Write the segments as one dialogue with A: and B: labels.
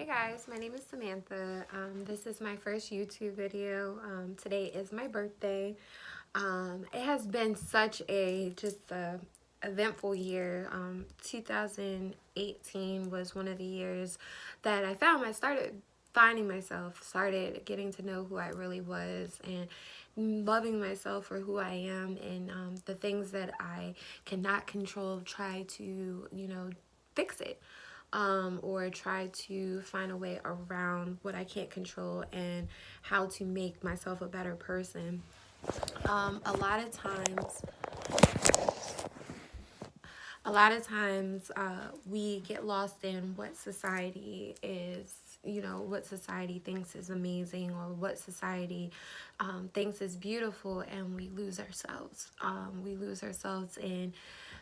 A: Hey guys, my name is Samantha. This is my first YouTube video. Today is my birthday. It has been such a eventful year. 2018 was one of the years that I started finding myself, started getting to know who I really was, and loving myself for who I am, and the things that I cannot control, try to fix it, or try to find a way around what I can't control and how to make myself a better person. A lot of times, we get lost in what society is, what society thinks is amazing, or what society thinks is beautiful, and we lose ourselves. We lose ourselves in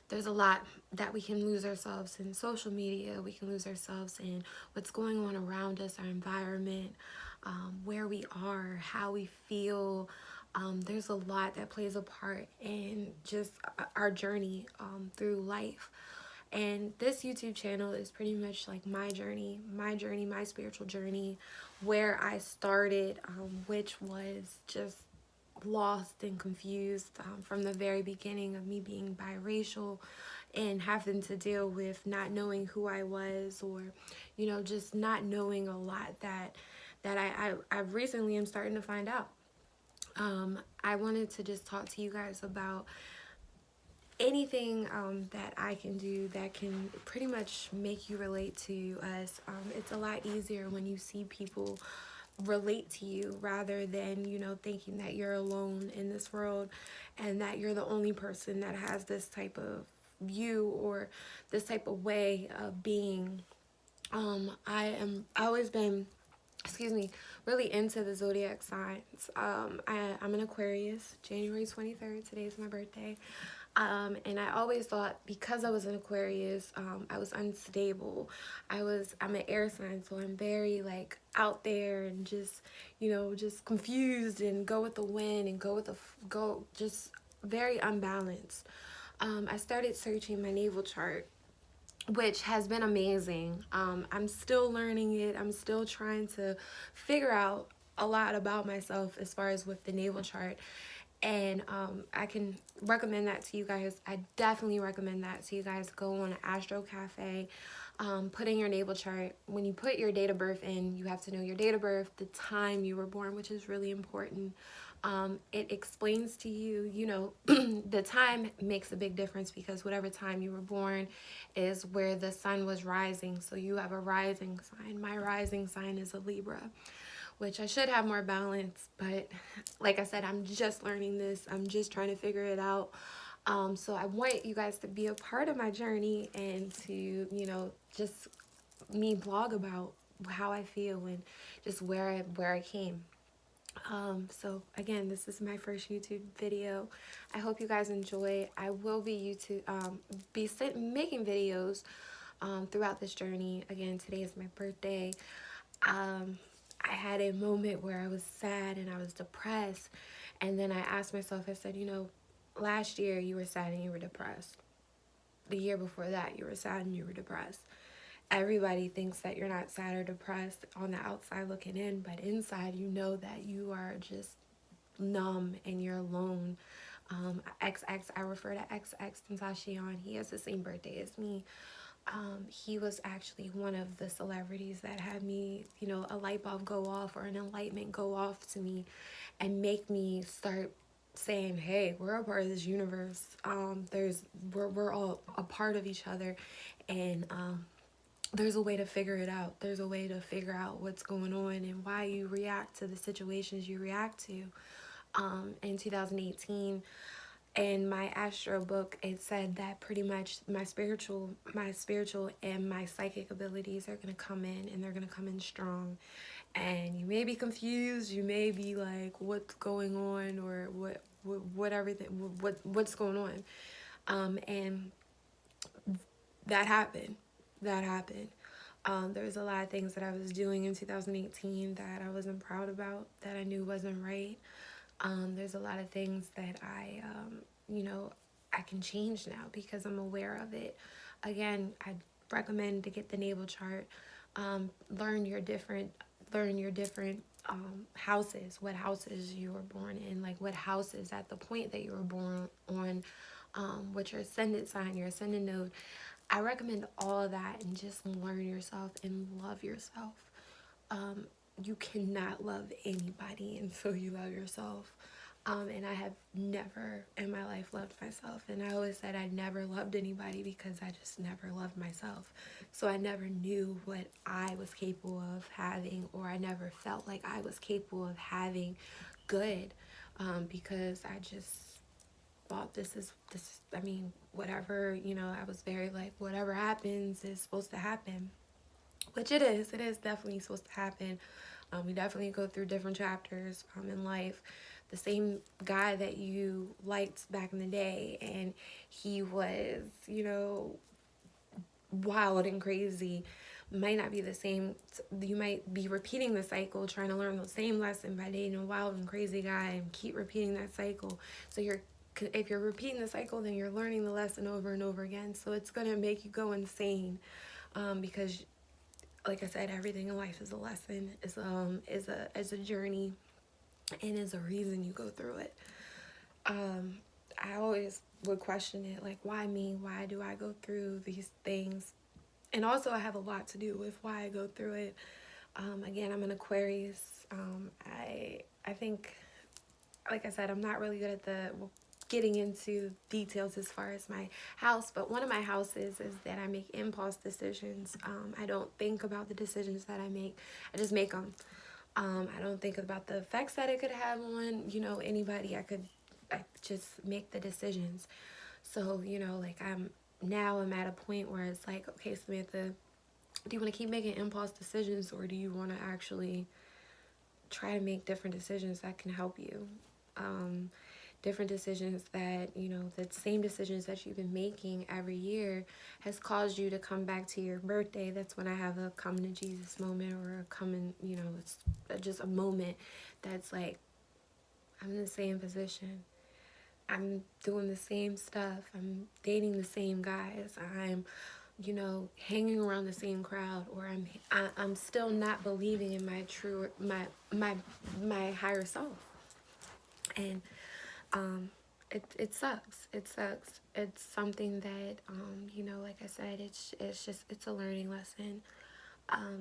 A: There's a lot that we can lose ourselves in social media. We can lose ourselves in what's going on around us, our environment, where we are, how we feel. There's a lot that plays a part in just our journey through life. And this YouTube channel is pretty much like my spiritual journey, where I started, which was just lost and confused from the very beginning of me being biracial and having to deal with not knowing who I was, or just not knowing a lot that I recently am starting to find out. I wanted to just talk to you guys about anything that I can do that can pretty much make you relate to us. It's a lot easier when you see people relate to you, rather than thinking that you're alone in this world and that you're the only person that has this type of view or this type of way of being. I always been, excuse me, really into the zodiac signs. I'm an Aquarius, January 23rd. Today is my birthday. And I always thought, because I was an Aquarius, I was unstable. I'm an air sign, so I'm very like out there and just, just confused and go with the wind and just very unbalanced. I started searching my naval chart, which has been amazing. I'm still learning it. I'm still trying to figure out a lot about myself as far as with the naval chart. And I can recommend that to you guys. I definitely recommend that to you guys. Go on Astro Cafe, put in your naval chart. When you put your date of birth in, you have to know your date of birth, the time you were born, which is really important. It explains to you, the time makes a big difference, because whatever time you were born is where the sun was rising. So you have a rising sign. My rising sign is a Libra, which I should have more balance, but like I said, I'm just learning this. I'm just trying to figure it out. So I want you guys to be a part of my journey, and to, just me blog about how I feel and just where I came. So again, this is my first YouTube video. I hope you guys enjoy. I will be making videos throughout this journey. Again, today is my birthday. I had a moment where I was sad and I was depressed, and then I asked myself, I said, last year you were sad and you were depressed. The year before that you were sad and you were depressed. Everybody thinks that you're not sad or depressed on the outside looking in, but inside you know that you are just numb and you're alone. XX, I refer to XX Tentacion. He has the same birthday as me. He was actually one of the celebrities that had me, a light bulb go off, or an enlightenment go off to me, and make me start saying, hey, we're a part of this universe. We're all a part of each other, and there's a way to figure it out. There's a way to figure out what's going on and why you react to the situations you react to. In 2018, in my astro book, it said that pretty much my spiritual and my psychic abilities are going to come in, and they're going to come in strong. And you may be confused, you may be like, what's going on, or what's going on. And that happened. There was a lot of things that I was doing in 2018 that I wasn't proud about, that I knew wasn't right. There's a lot of things that I can change now because I'm aware of it. Again, I recommend to get the navel chart. learn your different houses, what houses you were born in, like what houses at the point that you were born on, what your ascendant sign, your ascendant node. I recommend all of that and just learn yourself and love yourself. You cannot love anybody until you love yourself. And I have never in my life loved myself. And I always said I never loved anybody because I just never loved myself. So I never knew what I was capable of having, or I never felt like I was capable of having good, because I just thought I mean, whatever, I was very like, whatever happens is supposed to happen, which it is definitely supposed to happen. We definitely go through different chapters in life. The same guy that you liked back in the day, and he was, wild and crazy, might not be the same. You might be repeating the cycle, trying to learn the same lesson by dating a wild and crazy guy and keep repeating that cycle. So if you're repeating the cycle, then you're learning the lesson over and over again. So it's going to make you go insane, because like I said, everything in life is a lesson, is a journey, and is a reason you go through it. I always would question it, like, why me? Why do I go through these things? And also, I have a lot to do with why I go through it. Again, I'm an Aquarius. I think, like I said, I'm not really good at getting into details as far as my house, but one of my houses is that I make impulse decisions. I don't think about the decisions that I make. I just make them. I don't think about the effects that it could have on, anybody. I just make the decisions. So, like I'm at a point where it's like, okay, Samantha, do you want to keep making impulse decisions, or do you want to actually try to make different decisions that can help you? Different decisions that, the same decisions that you've been making every year has caused you to come back to your birthday. That's when I have a coming to Jesus moment, or a coming, it's just a moment that's like, I'm in the same position. I'm doing the same stuff. I'm dating the same guys. I'm, hanging around the same crowd, or I'm still not believing in my higher self. And it sucks. It sucks. It's something that, like I said, it's a learning lesson.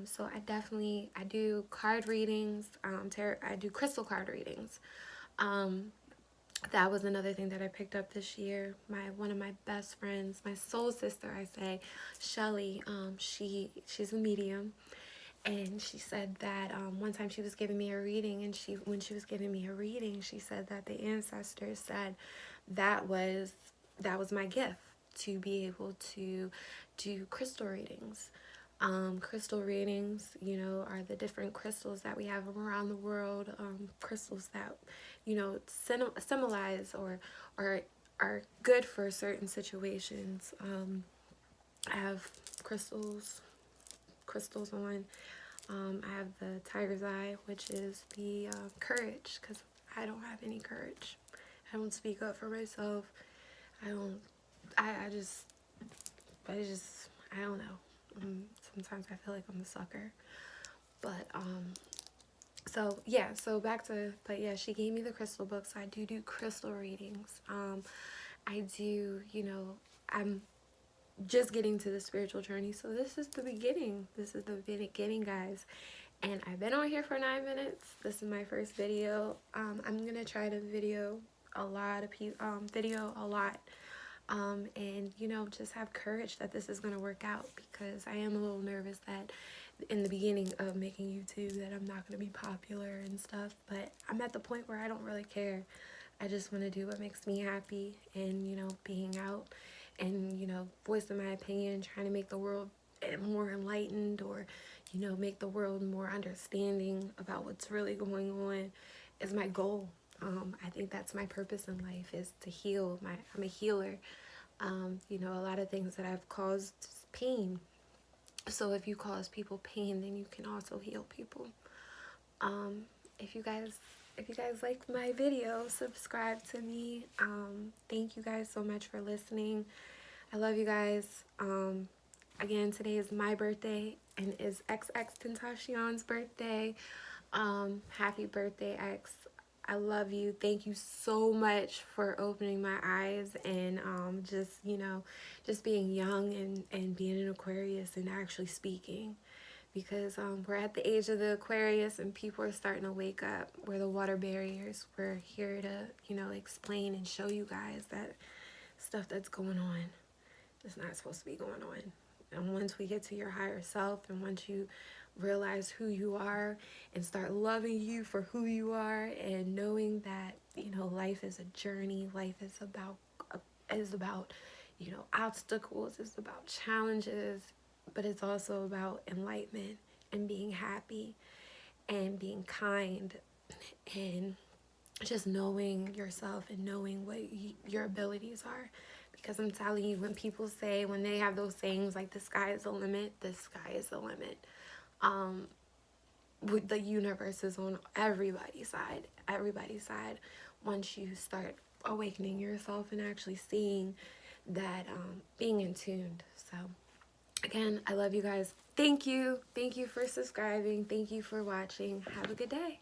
A: So I do card readings. I do crystal card readings. That was another thing that I picked up this year. One of my best friends, my soul sister, I say, Shelly. She's a medium. And she said that one time she was giving me a reading, and when she was giving me a reading, she said that the ancestors said that was my gift, to be able to do crystal readings. Crystal readings, are the different crystals that we have around the world. Crystals that, symbolize or are good for certain situations. I have crystals on. I have the tiger's eye, which is the courage, because I don't have any courage. I don't speak up for myself. I don't know. Sometimes I feel like I'm a sucker. But, but yeah, she gave me the crystal book, so I do crystal readings. I do, I'm just getting to the spiritual journey, so this is the beginning. This is the beginning, guys. And I've been on here for 9 minutes. This is my first video. I'm gonna try to video a lot, and just have courage that this is gonna work out, because I am a little nervous that in the beginning of making YouTube that I'm not gonna be popular and stuff. But I'm at the point where I don't really care. I just want to do what makes me happy, and being out and voicing my opinion, trying to make the world more enlightened, or make the world more understanding about what's really going on is my goal. I think that's my purpose in life, is to heal. I'm a healer. A lot of things that I've caused pain. So if you cause people pain, then you can also heal people. If you guys like my video, subscribe to me. Thank you guys so much for listening. I love you guys. Again, today is my birthday, and it's XX Tentacion's birthday. Happy birthday, X. I love you. Thank you so much for opening my eyes and just, you know, just being young and being an Aquarius and actually speaking. Because we're at the age of the Aquarius and people are starting to wake up. We're the water barriers. We're here to, you know, explain and show you guys that stuff that's going on is not supposed to be going on. And once we get to your higher self and once you realize who you are and start loving you for who you are and knowing that, you know, life is a journey, life is about, you know, obstacles, it's about challenges, but it's also about enlightenment and being happy and being kind and just knowing yourself and knowing what your abilities are. Because I'm telling you, when people say, when they have those sayings like the sky is the limit, the sky is the limit. The universe is on everybody's side. Once you start awakening yourself and actually seeing that, being in tune. So again, I love you guys. Thank you for subscribing. Thank you for watching. Have a good day.